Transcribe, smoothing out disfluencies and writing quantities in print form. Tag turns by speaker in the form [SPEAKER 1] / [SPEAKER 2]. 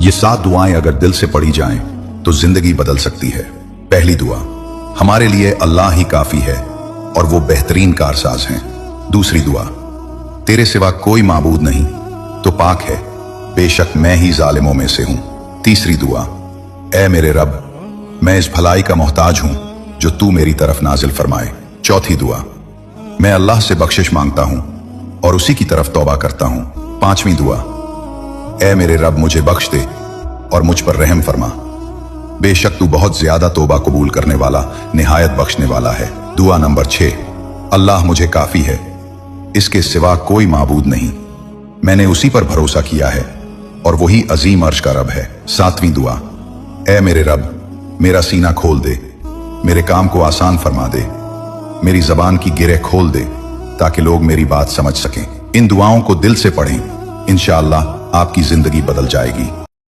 [SPEAKER 1] ये 7 दुआएं अगर दिल से पढ़ी जाएं तो जिंदगी बदल सकती है। पहली दुआ, हमारे लिए अल्लाह ही काफी है और वो बेहतरीन कारसाज हैं। दूसरी दुआ, तेरे सिवा कोई माबूद नहीं तो पाक है, बेशक मैं ही जालिमों में से हूं। तीसरी दुआ, ऐ मेरे रब, मैं इस भलाई का मोहताज हूं जो तू मेरी तरफ नाजिल फरमाए। चौथी दुआ, मैं अल्लाह से बख्शिश मांगता हूं और उसी की तरफ तौबा करता हूं। पांचवी दुआ, ऐ मेरे रब मुझे बख्श दे और मुझ पर रहम फरमा, बेशक तू बहुत ज्यादा तौबा कबूल करने वाला, निहायत बख्शने वाला है। दुआ नंबर 6, अल्लाह मुझे काफी है, इसके सिवा कोई माबूद नहीं, मैंने उसी पर भरोसा किया है और वही अजीम अर्श का रब है। सातवीं दुआ, ऐ मेरे रब मेरा सीना खोल दे, मेरे काम को आसान फरमा दे, मेरी जबान की गिरह खोल दे ताकि लोग मेरी बात समझ सकें। इन दुआओं को दिल से पढ़ें, इंशाअल्लाह आपकी जिंदगी बदल जाएगी।